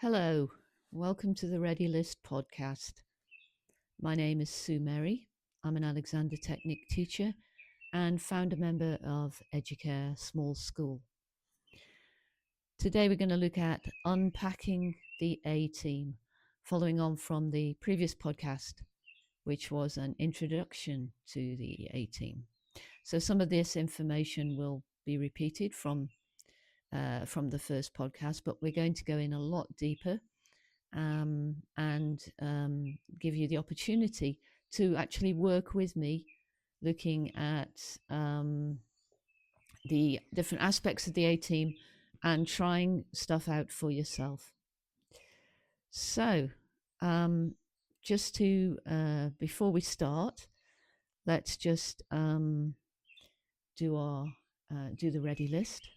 Hello, welcome to the Ready List podcast. My name is Sue Merry. I'm an Alexander Technic teacher and founder member of Educare Small School. Today we're going to look at unpacking the A team, following on from the previous podcast, which was an introduction to the A team. So some of this information will be repeated from the first podcast, but we're going to go in a lot deeper and give you the opportunity to actually work with me looking at the different aspects of the A team and trying stuff out for yourself. So, just to before we start, let's just do the ready list.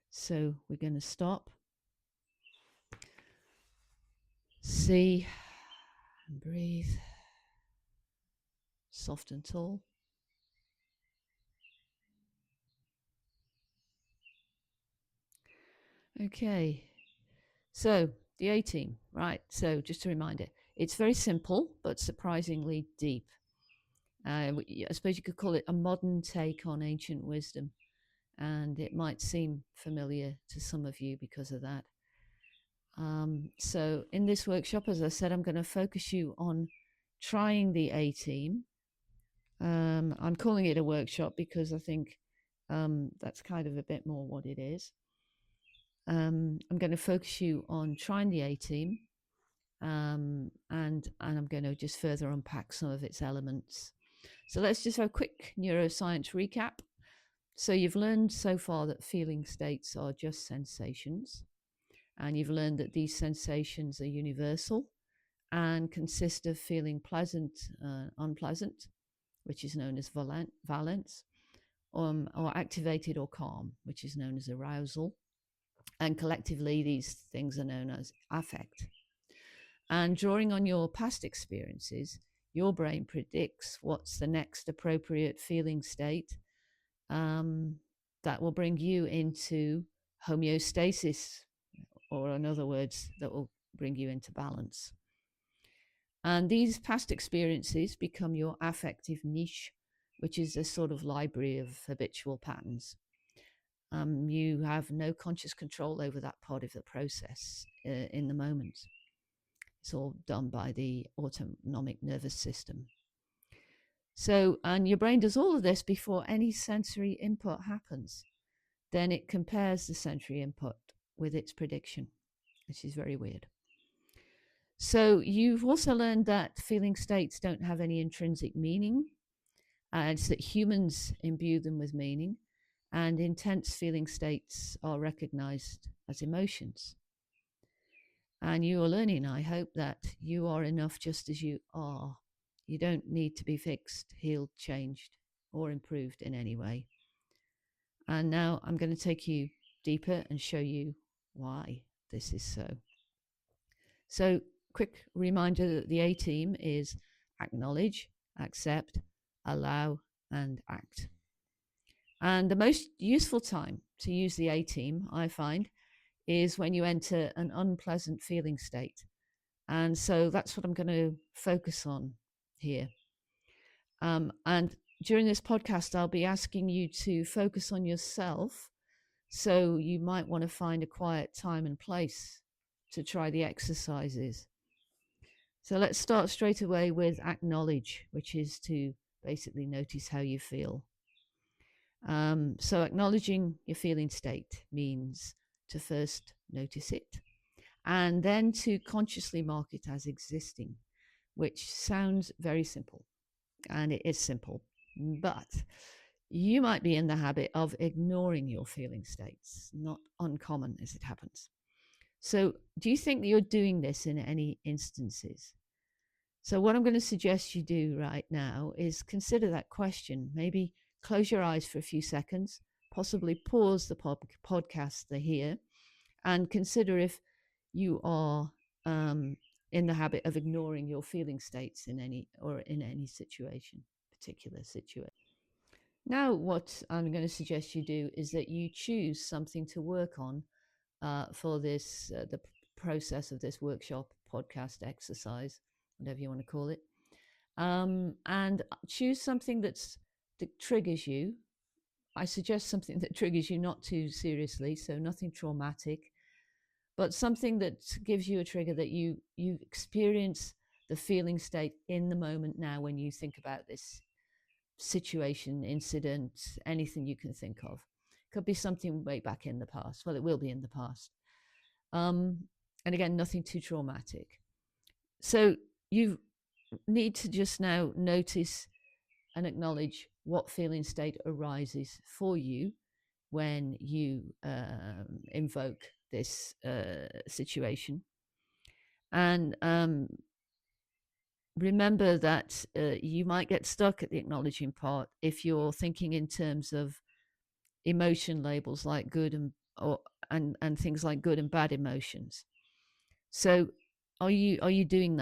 So we're going to stop, see, and breathe, soft and tall. Okay, so the A team, right? So just a reminder, it's very simple but surprisingly deep. I suppose you could call it a modern take on ancient wisdom, and it might seem familiar to some of you because of that. So in this workshop, as I said, I'm going to focus you on trying the A team. I'm calling it a workshop because I think that's kind of a bit more what it is. I'm going to focus you on trying the A team, and I'm going to just further unpack some of its elements. So let's just have a quick neuroscience recap. So you've learned so far that feeling states are just sensations, and you've learned that these sensations are universal and consist of feeling pleasant, unpleasant, which is known as valence, or activated or calm, which is known as arousal. And collectively, these things are known as affect. And drawing on your past experiences, your brain predicts what's the next appropriate feeling state that will bring you into homeostasis, or in other words, that will bring you into balance. And these past experiences become your affective niche, which is a sort of library of habitual patterns. You have no conscious control over that part of the process in the moment. It's all done by the autonomic nervous system. So, and your brain does all of this before any sensory input happens. Then it compares the sensory input with its prediction, which is very weird. So you've also learned that feeling states don't have any intrinsic meaning. It's that humans imbue them with meaning, and intense feeling states are recognized as emotions. And you are learning, I hope, that you are enough just as you are. You don't need to be fixed, healed, changed, or improved in any way. And now I'm going to take you deeper and show you why this is so. So, quick reminder that the A team is acknowledge, accept, allow, and act. And the most useful time to use the A team, I find, is when you enter an unpleasant feeling state. And so that's what I'm going to focus on here. And during this podcast, I'll be asking you to focus on yourself. So you might want to find a quiet time and place to try the exercises. So let's start straight away with acknowledge, which is to basically notice how you feel. So acknowledging your feeling state means to first notice it and then to consciously mark it as existing, which sounds very simple, and it is simple, but you might be in the habit of ignoring your feeling states, not uncommon as it happens. So do you think that you're doing this in any instances? So what I'm going to suggest you do right now is consider that question. Maybe close your eyes for a few seconds, possibly pause the podcast here, and consider if you are in the habit of ignoring your feeling states in any particular situation. Now, what I'm going to suggest you do is that you choose something to work on for this process of this workshop, podcast, exercise, whatever you want to call it. And choose something that triggers you. I suggest something that triggers you not too seriously, so nothing traumatic, but something that gives you a trigger that you experience the feeling state in the moment now when you think about this situation, incident, anything you can think of. Could be something way back in the past. Well, it will be in the past. And again, nothing too traumatic. So you need to just now notice and acknowledge what feeling state arises for you when you invoke this situation. And remember that you might get stuck at the acknowledging part if you're thinking in terms of emotion labels like good and things like good and bad emotions. So are you doing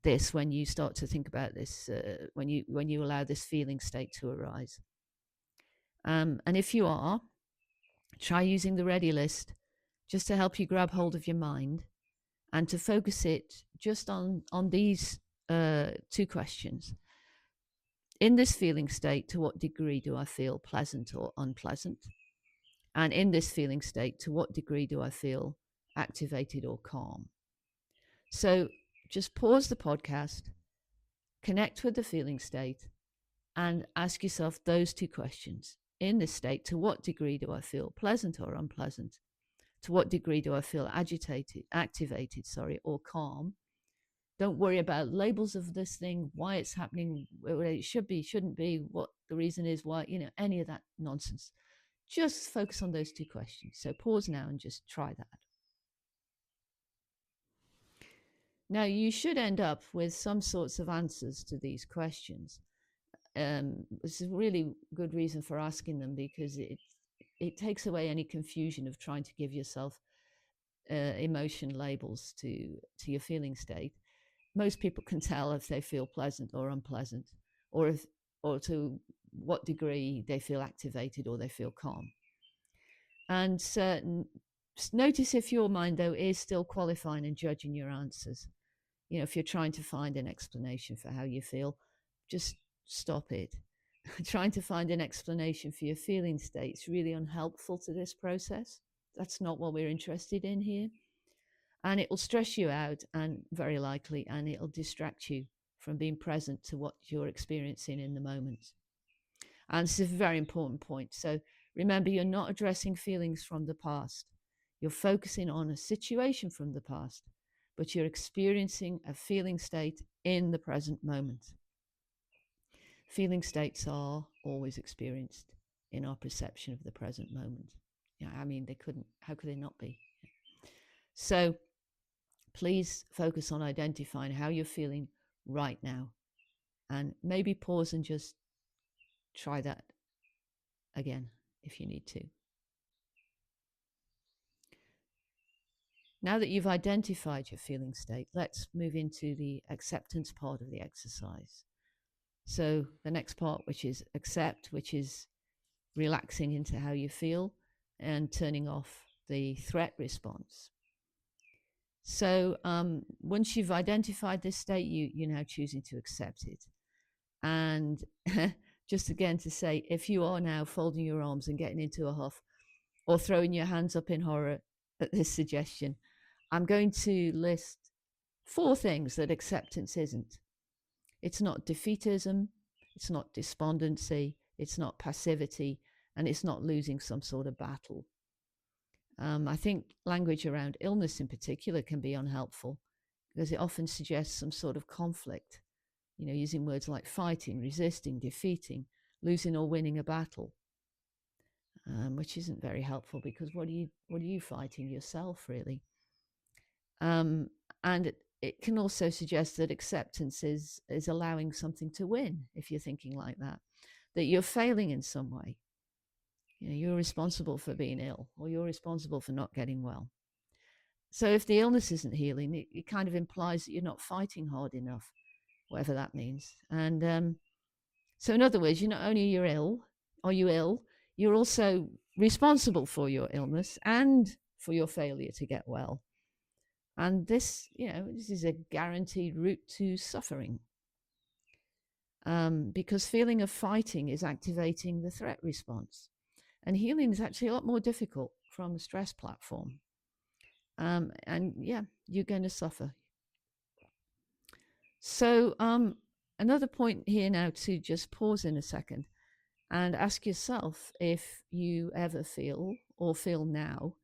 this when you start to think about this, when you allow this feeling state to arise? And if you are, try using the ready list just to help you grab hold of your mind and to focus it just on these two questions. In this feeling state, to what degree do I feel pleasant or unpleasant? And in this feeling state, to what degree do I feel activated or calm? So just pause the podcast, connect with the feeling state, and ask yourself those two questions. In this state, to what degree do I feel pleasant or unpleasant? To what degree do I feel activated, or calm? Don't worry about labels of this thing, why it's happening, where it should be, shouldn't be, what the reason is, why, any of that nonsense. Just focus on those two questions. So pause now and just try that. Now, you should end up with some sorts of answers to these questions. This is a really good reason for asking them, because it takes away any confusion of trying to give yourself emotion labels to your feeling state. Most people can tell if they feel pleasant or unpleasant, or to what degree they feel activated or they feel calm. And notice if your mind, though, is still qualifying and judging your answers. If you're trying to find an explanation for how you feel, just stop it. Trying to find an explanation for your feeling state is really unhelpful to this process. That's not what we're interested in here. And it will stress you out, and very likely, and it'll distract you from being present to what you're experiencing in the moment. And this is a very important point. So remember, you're not addressing feelings from the past. You're focusing on a situation from the past, but you're experiencing a feeling state in the present moment. Feeling states are always experienced in our perception of the present moment. How could they not be? So please focus on identifying how you're feeling right now, and maybe pause and just try that again if you need to. Now that you've identified your feeling state, let's move into the acceptance part of the exercise. So the next part, which is accept, which is relaxing into how you feel and turning off the threat response. So once you've identified this state, you're now choosing to accept it. And just again to say, if you are now folding your arms and getting into a huff or throwing your hands up in horror at this suggestion, I'm going to list 4 things that acceptance isn't. It's not defeatism, it's not despondency, it's not passivity, and it's not losing some sort of battle. I think language around illness in particular can be unhelpful because it often suggests some sort of conflict, using words like fighting, resisting, defeating, losing or winning a battle, which isn't very helpful, because what are you fighting? Yourself, really. And it can also suggest that acceptance is allowing something to win, if you're thinking like that you're failing in some way. You're responsible for being ill, or you're responsible for not getting well. So if the illness isn't healing, it kind of implies that you're not fighting hard enough, whatever that means. And so in other words, you're not only you're ill, you're also responsible for your illness and for your failure to get well. And this, this is a guaranteed route to suffering. Because feeling of fighting is activating the threat response. And healing is actually a lot more difficult from a stress platform. And yeah, you're going to suffer. So another point here now to just pause in a second and ask yourself if you ever feel or feel now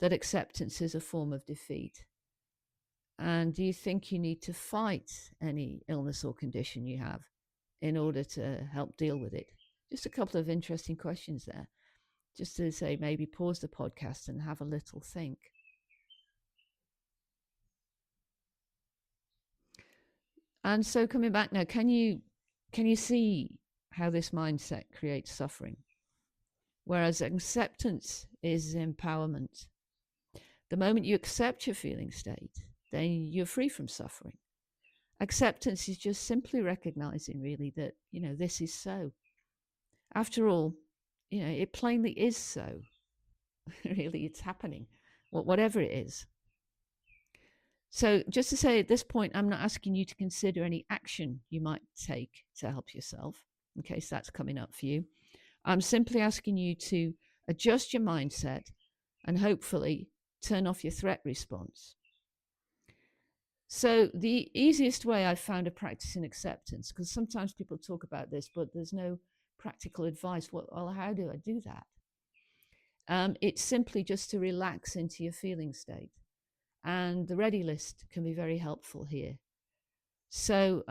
that acceptance is a form of defeat. And do you think you need to fight any illness or condition you have in order to help deal with it? Just a couple of interesting questions there. Just to say, maybe pause the podcast and have a little think. And so coming back now, can you see how this mindset creates suffering? Whereas acceptance is empowerment. The moment you accept your feeling state, then you're free from suffering. Acceptance is just simply recognizing really that, this is so. After all, it plainly is so. Really, it's happening, whatever it is. So just to say at this point, I'm not asking you to consider any action you might take to help yourself, in case that's coming up for you. I'm simply asking you to adjust your mindset and hopefully turn off your threat response. So the easiest way I've found of practicing acceptance, because sometimes people talk about this, but there's no practical advice. Well, how do I do that? It's simply just to relax into your feeling state. And the ready list can be very helpful here. So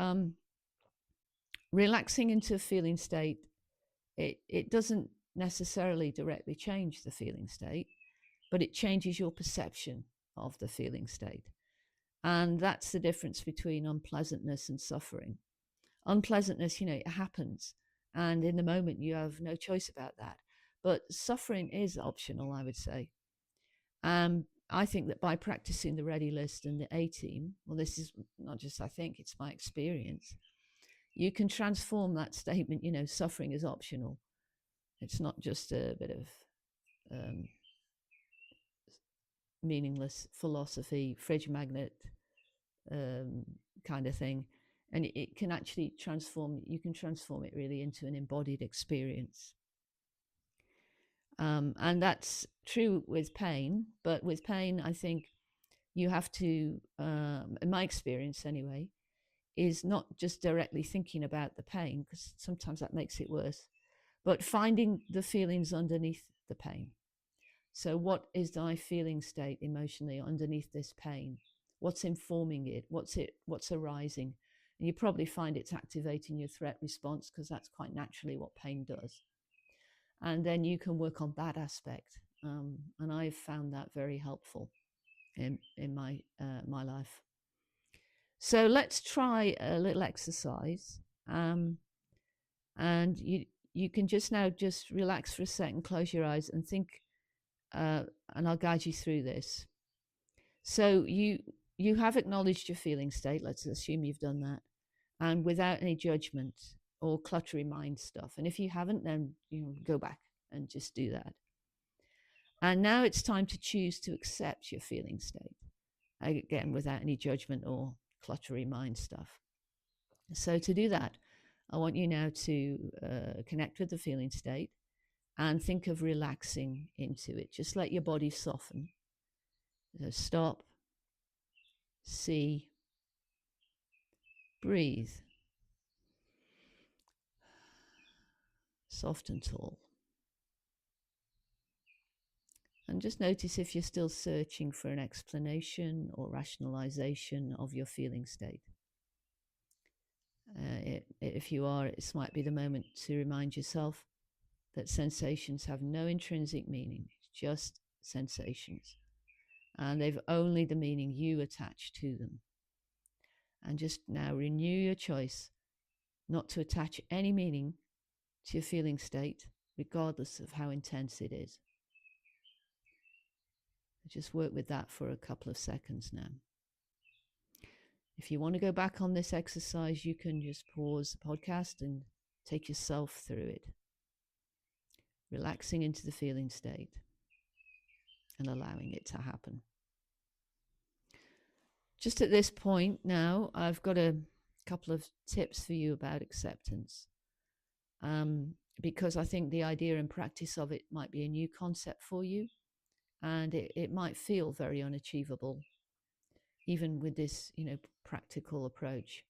relaxing into a feeling state, it doesn't necessarily directly change the feeling state, but it changes your perception of the feeling state. And that's the difference between unpleasantness and suffering. Unpleasantness, it happens. And in the moment, you have no choice about that. But suffering is optional, I would say. I think that by practicing the ready list and the A team, well, this is not just I think, it's my experience, you can transform that statement, suffering is optional. It's not just a bit of meaningless philosophy, fridge magnet kind of thing. And it can actually you can transform it really into an embodied experience. And that's true with pain, but with pain, I think you have to, in my experience anyway, is not just directly thinking about the pain, because sometimes that makes it worse, but finding the feelings underneath the pain. So what is my feeling state emotionally underneath this pain? What's informing it? What's arising? And you probably find it's activating your threat response, because that's quite naturally what pain does. And then you can work on that aspect. And I've found that very helpful in my life. So let's try a little exercise. And you can just relax for a second, close your eyes and think, and I'll guide you through this. So you have acknowledged your feeling state. Let's assume you've done that, and without any judgment or cluttery mind stuff. And if you haven't, then go back and just do that. And now it's time to choose to accept your feeling state, again, without any judgment or cluttery mind stuff. So to do that, I want you now to connect with the feeling state and think of relaxing into it. Just let your body soften. So stop, see, breathe. Soft and tall. And just notice if you're still searching for an explanation or rationalization of your feeling state. If you are, this might be the moment to remind yourself that sensations have no intrinsic meaning, just sensations. And they've only the meaning you attach to them. And just now renew your choice not to attach any meaning to your feeling state, regardless of how intense it is. Just work with that for a couple of seconds now. If you want to go back on this exercise, you can just pause the podcast and take yourself through it, relaxing into the feeling state and allowing it to happen. Just at this point now, I've got a couple of tips for you about acceptance, because I think the idea and practice of it might be a new concept for you, and it might feel very unachievable, even with this, practical approach.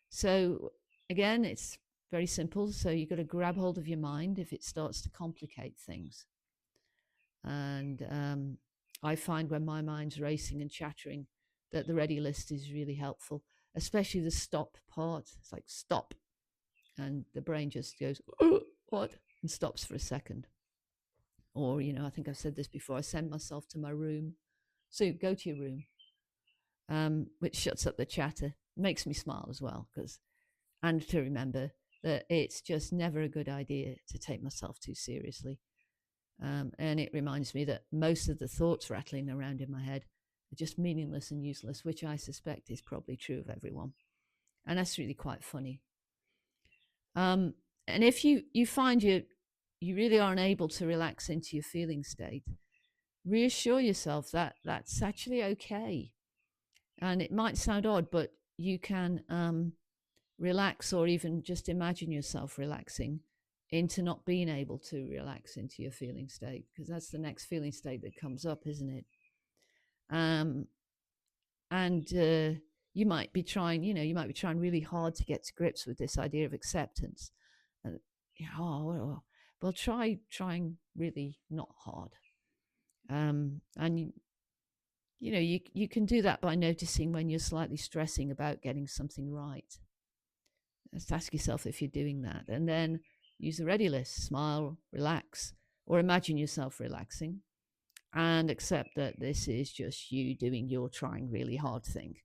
So again, it's very simple. So you've got to grab hold of your mind if it starts to complicate things. And I find when my mind's racing and chattering that the ready list is really helpful, especially the stop part. It's like stop, and the brain just goes, oh, what? And stops for a second. Or, I think I've said this before, I send myself to my room. So go to your room, which shuts up the chatter. Makes me smile as well, and to remember that it's just never a good idea to take myself too seriously. And it reminds me that most of the thoughts rattling around in my head are just meaningless and useless, which I suspect is probably true of everyone. And that's really quite funny. And if you find you really are unable to relax into your feeling state, reassure yourself that that's actually okay. And it might sound odd, but you can relax, or even just imagine yourself relaxing into not being able to relax into your feeling state, because that's the next feeling state that comes up, isn't it? And you might be trying really hard to get to grips with this idea of acceptance. And well, trying really not hard. And you can do that by noticing when you're slightly stressing about getting something right. Just ask yourself if you're doing that, and then use the ready list. Smile, relax, or imagine yourself relaxing, and accept that this is just you doing your trying really hard thing.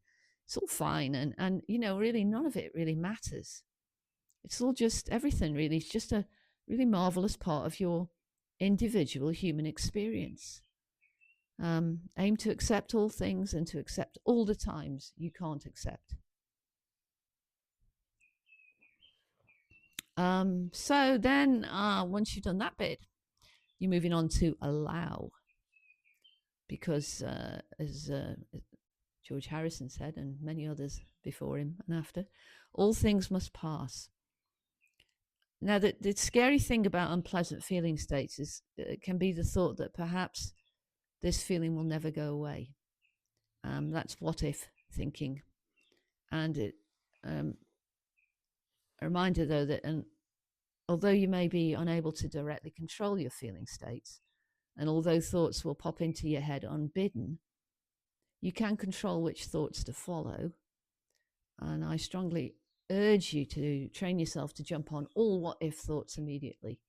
It's all fine, and really none of it really matters. It's all just everything really. It's just a really marvelous part of your individual human experience. Aim to accept all things and to accept all the times you can't accept. So then, once you've done that bit, you're moving on to allow. Because as George Harrison said, and many others before him and after, all things must pass. Now, the scary thing about unpleasant feeling states is it can be the thought that perhaps this feeling will never go away. That's what if thinking. And a reminder, though, that although you may be unable to directly control your feeling states, and although thoughts will pop into your head unbidden, you can control which thoughts to follow. And I strongly urge you to train yourself to jump on all what if thoughts immediately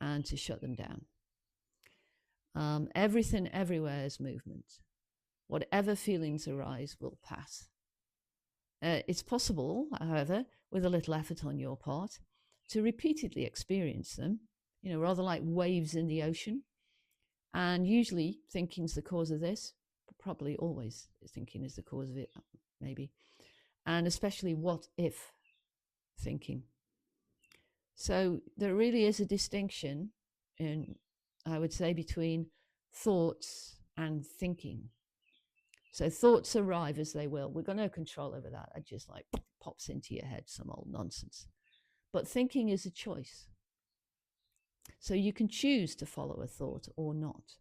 and to shut them down. Everything everywhere is movement. Whatever feelings arise will pass. It's possible, however, with a little effort on your part, to repeatedly experience them, rather like waves in the ocean. And usually thinking's the cause of this, but probably always thinking is the cause of it, maybe. And especially what if thinking. So there really is a distinction I would say, between thoughts and thinking. So thoughts arrive as they will. We're got no control over that. It just like pops into your head, some old nonsense. But thinking is a choice. So you can choose to follow a thought or not.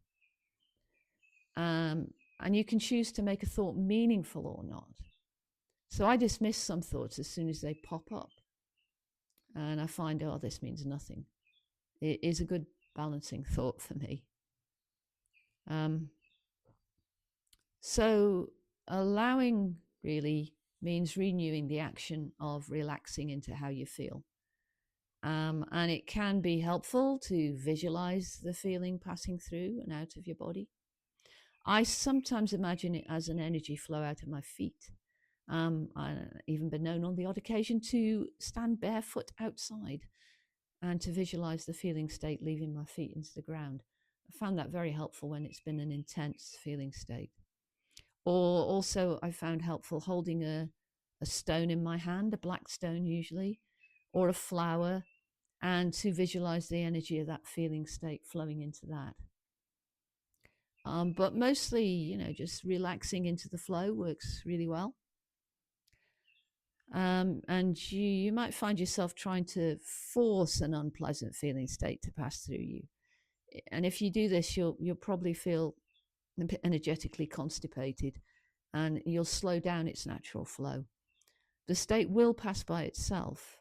And you can choose to make a thought meaningful or not. So I dismiss some thoughts as soon as they pop up. And I find, this means nothing. It is a good balancing thought for me. So allowing really means renewing the action of relaxing into how you feel. And it can be helpful to visualize the feeling passing through and out of your body. I sometimes imagine it as an energy flow out of my feet. I've even been known on the odd occasion to stand barefoot outside and to visualize the feeling state leaving my feet into the ground. I found that very helpful when it's been an intense feeling state. Or also I found helpful holding a stone in my hand, a black stone usually, or a flower, and to visualize the energy of that feeling state flowing into that. But mostly, just relaxing into the flow works really well. And you might find yourself trying to force an unpleasant feeling state to pass through you. And if you do this, you'll probably feel energetically constipated, and you'll slow down its natural flow. The state will pass by itself,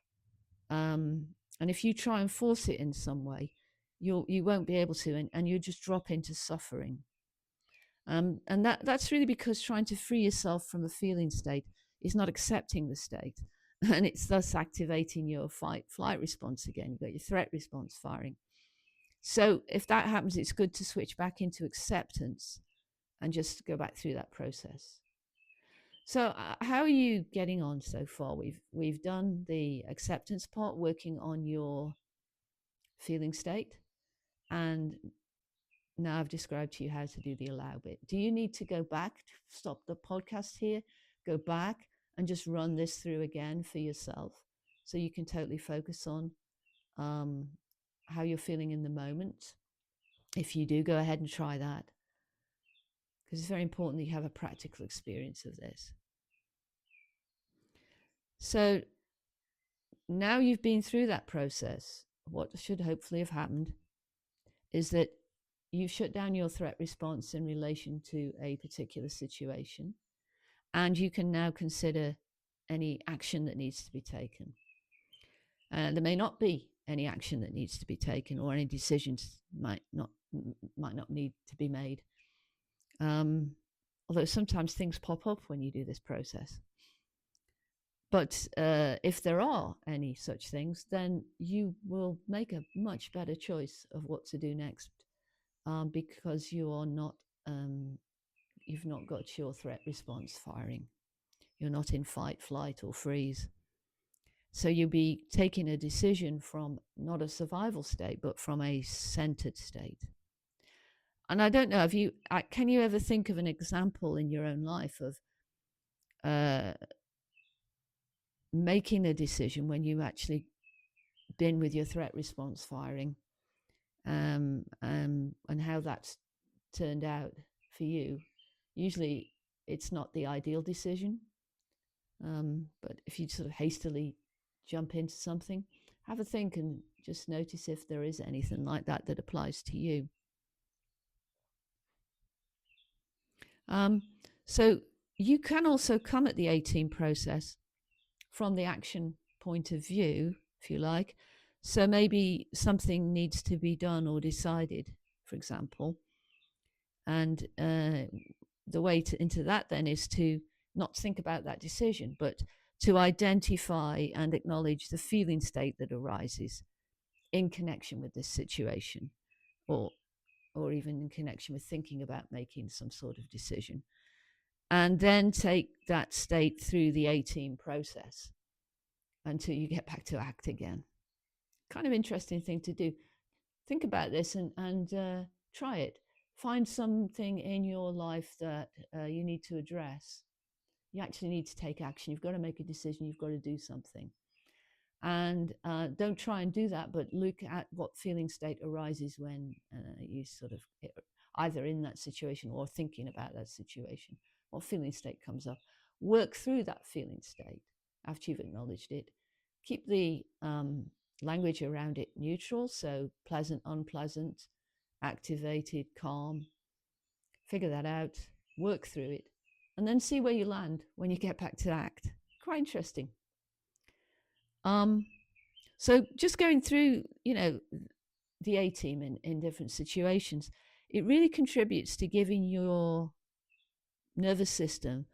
and if you try and force it in some way, you won't be able to, and you just drop into suffering. And that's really because trying to free yourself from a feeling state is not accepting the state, and it's thus activating your fight-flight response again. You've got your threat response firing. So if that happens, it's good to switch back into acceptance and just go back through that process. So how are you getting on so far? We've done the acceptance part, working on your feeling state, and now I've described to you how to do the allow bit. Do you need to go back, stop the podcast here, go back and just run this through again for yourself so you can totally focus on how you're feeling in the moment? If you do, go ahead and try that, because it's very important that you have a practical experience of this. So now you've been through that process, what should hopefully have happened is that you've shut down your threat response in relation to a particular situation, and you can now consider any action that needs to be taken. There may not be any action that needs to be taken, or any decisions might not need to be made. Although sometimes things pop up when you do this process. But if there are any such things, then you will make a much better choice of what to do next, because you've not got your threat response firing. You're not in fight, flight, or freeze. So you'll be taking a decision from not a survival state, but from a centered state. And I don't know, can you ever think of an example in your own life of making a decision when you actually been with your threat response firing, and how that's turned out for you? Usually it's not the ideal decision, but if you sort of hastily jump into something, have a think and just notice if there is anything like that applies to you. So you can also come at the 18 process from the action point of view, if you like. So maybe something needs to be done or decided, for example. And the way into that then is to not think about that decision, but to identify and acknowledge the feeling state that arises in connection with this situation, or even in connection with thinking about making some sort of decision. And then take that state through the 18 process until you get back to act again. Kind of interesting thing to do. Think about this and try it. Find something in your life that you need to address. You actually need to take action. You've got to make a decision. You've got to do something. And don't try and do that, but look at what feeling state arises when you sort of either in that situation or thinking about that situation. What feeling state comes up? Work through that feeling state after you've acknowledged it. Keep the language around it neutral, so pleasant, unpleasant, activated, calm. Figure that out, work through it, and then see where you land when you get back to act. Quite interesting. So just going through, the A-team in different situations, it really contributes to giving your nervous system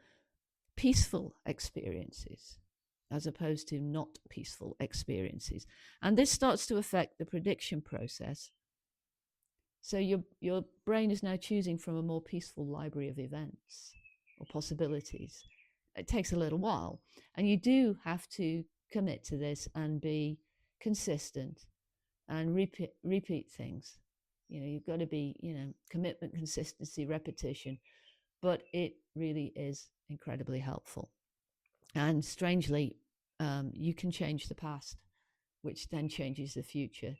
peaceful experiences as opposed to not peaceful experiences. And this starts to affect the prediction process. So your brain is now choosing from a more peaceful library of events or possibilities. It takes a little while, and you do have to commit to this and be consistent and repeat things. You've got to be, commitment, consistency, repetition, but it really is incredibly helpful. And strangely, you can change the past, which then changes the future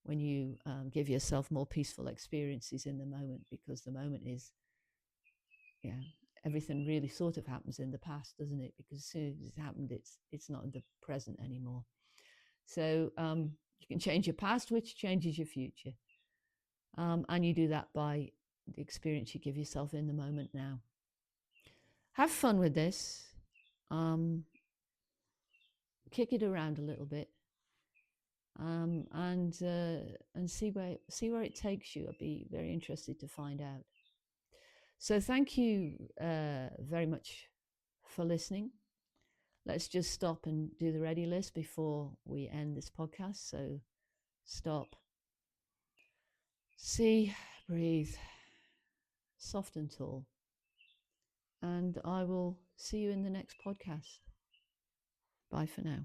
when you give yourself more peaceful experiences in the moment, because the moment is, yeah, everything really sort of happens in the past, doesn't it? Because as soon as it's happened, it's not in the present anymore. So you can change your past, which changes your future. And you do that by the experience you give yourself in the moment now. Have fun with this. Kick it around a little bit, and see where it takes you. I'd be very interested to find out. So thank you very much for listening. Let's just stop and do the ready list before we end this podcast. So stop, see, breathe, soft and tall. And I will see you in the next podcast. Bye for now.